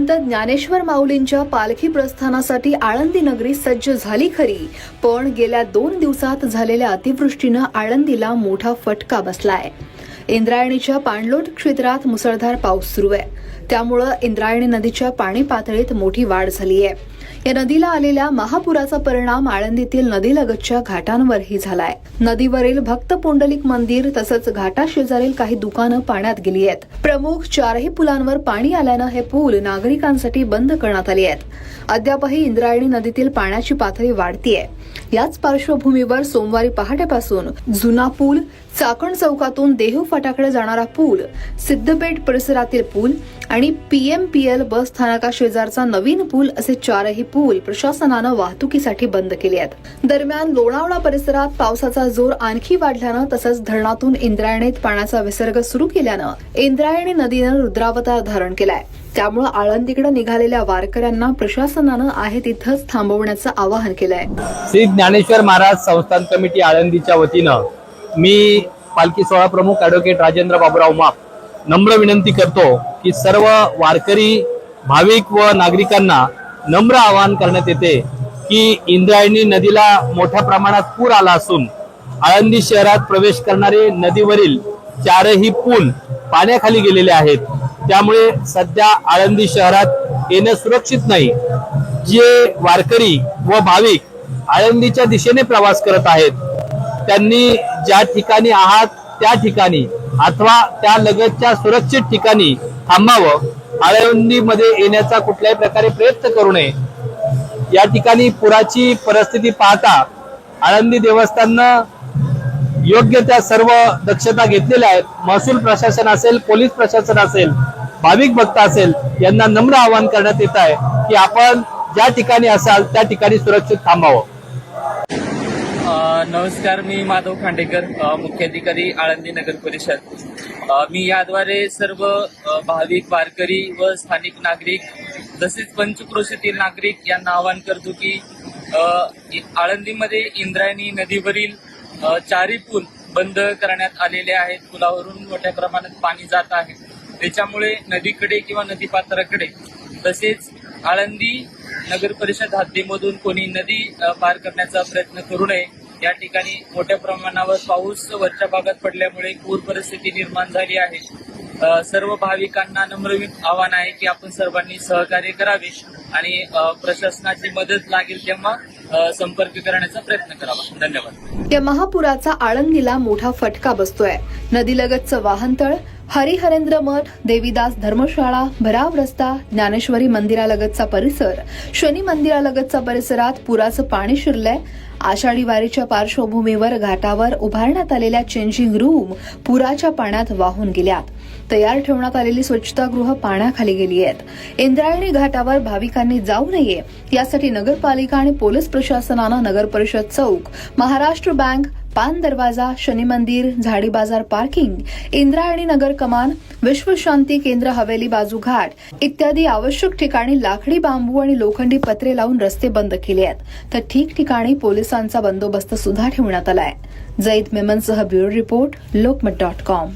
संत ज्ञानेश्वर माऊलींच्या पालखी प्रस्थानासाठी आळंदी नगरी सज्ज झाली खरी, पण गेल्या 2 दिवसात झालेल्या अतिवृष्टीनं आळंदीला मोठा फटका बसलाय। इंद्रायणीच्या पाणलोट क्षेत्रात मुसळधार पाऊस सुरू आहे, त्यामुळे इंद्रायणी नदीच्या पाणी पातळीत मोठी वाढ झाली आहे। या नदीला आलेल्या महापुराचा परिणाम आळंदीतील नदीलगतच्या घाटांवरही झालाय। नदीवरील भक्त पुंडलिक मंदिर तसंच घाटाशेजारील काही दुकानं पाण्यात गेली आहेत। प्रमुख 4ही पुलांवर पाणी आल्यानं हे पूल नागरिकांसाठी बंद करण्यात आले आहेत। अद्यापही इंद्रायणी नदीतील पाण्याची पातळी वाढतीये। याच पार्श्वभूमीवर सोमवारी पहाटेपासून जुना पूल, चाकण चौकातून देहू फाटाकडे जाणारा पूल, सिद्धपेठ परिसरातील पूल आणि पीएमपीएल बस स्थानका शेजारचा नवीन पूल असे 4ही पूल प्रशासनानं वाहतुकीसाठी बंद केले आहेत। दरम्यान लोणावळा परिसरात पावसाचा जोर आणखी वाढल्यानं तसंच धरणातून इंद्रायणीत पाण्याचा विसर्ग सुरू केल्यानं इंद्रायणी नदीनं रुद्रावतार धारण केलाय। त्यामुळे आळंदीकडे निघालेल्या वारकऱ्यांना प्रशासनानं आहे तिथंच थांबवण्याचं आवाहन केलंय। श्री ज्ञानेश्वर महाराज संस्थान कमिटी आळंदीच्या वतीनं मी पालखी सोहळा प्रमुख ॲडव्होकेट राजेंद्र बाबूराव माप नम्र विनंती करतो की सर्व वारकरी भाविक व नागरिकांना नम्र आवाहन करण्यात येते की इंद्रायणी नदीला मोठ्या प्रमाणात पूर आला असून आळंदी शहरात प्रवेश करणारे नदीवरील 4ही पूल पाण्याखाली गेलेले आहेत। त्यामुळे सध्या आळंदी शहरात येणं सुरक्षित नाही। जे वारकरी व भाविक आळंदीच्या दिशेने प्रवास करत आहेत त्यांनी ज्या ठिकाणी आहात त्या ठिकाणी अथवा त्या लगतच्या सुरक्षित ठिकाणी थांबावं। आळंदीमध्ये येण्याचा कुठल्याही प्रकारे प्रयत्न करू नये। या ठिकाणी पुराची परिस्थिती पाहता आळंदी देवस्थाननं योग्य त्या सर्व दक्षता घेतलेल्या आहेत। महसूल प्रशासन असेल, पोलीस प्रशासन असेल, भाविक भक्त असेल, यांना नम्र आवाहन करण्यात येत आहे की आपण ज्या ठिकाणी असाल त्या ठिकाणी सुरक्षित थांबावं। नमस्कार, मी माधव खांडेकर, मुख्याधिकारी आळंदी नगर परिषद। मी याद्वारे सर्व भाविक वारकरी व स्थानिक नागरिक तसेच पंचक्रोशीतील नागरिक यांना आवाहन करतो की आळंदीमध्ये इंद्रायणी नदीवरील 4ही पूल बंद करण्यात आलेले आहेत। पुलावरून मोठ्या प्रमाणात पाणी जात आहे, त्याच्यामुळे नदीकडे किंवा नदीपात्राकडे तसेच आळंदी नगर परिषद हद्दीमधून कोणी नदी पार करण्याचा प्रयत्न करू नये। या ठिकाणी मोठ्या प्रमाणावर पाऊस वरच्या भागात पडल्यामुळे पूर परिस्थिती निर्माण झाली आहे। सर्व भाविकांना नम्र आवाहन आहे की आपण सर्वांनी सहकार्य करावे आणि प्रशासनाची मदत लागेल तेव्हा संपर्क करण्याचा प्रयत्न करावा। धन्यवाद। या महापुराचा आळंदीला मोठा फटका बसतोय। नदीलगतचं वाहनतळ, हरिहरेंद्र मठ, देवीदास धर्मशाळा, भराव रस्ता, ज्ञानेश्वरी मंदिरालगतचा परिसर, शनी मंदिरालगतचा परिसरात पुराचं पाणी शिरलंय। आषाढी वारीच्या पार्श्वभूमीवर घाटावर उभारण्यात आलेल्या चेंजिंग रूम पुराच्या पाण्यात वाहून गेल्यात। तयार ठेवण्यात आलेली स्वच्छतागृह पाण्याखाली गेली आहेत। इंद्रायणी घाटावर भाविकांनी जाऊ नये यासाठी नगरपालिका आणि पोलीस प्रशासनानं नगर परिषद चौक, महाराष्ट्र बँक, पान दरवाजा, शनी मंदिर, झाडी बाजार पार्किंग, इंद्रायणी नगर कमान, विश्वशांती केंद्र हवेली बाजू घाट इत्यादी आवश्यक ठिकाणी लाकडी, बांबू आणि लोखंडी पत्रे लावून रस्ते बंद केले आहेत। तर ठिकठिकाणी पोलिसांचा बंदोबस्त सुद्धा ठेवण्यात आलाय। जैद मेमनसह ब्युरो रिपोर्ट, लोकमत.com।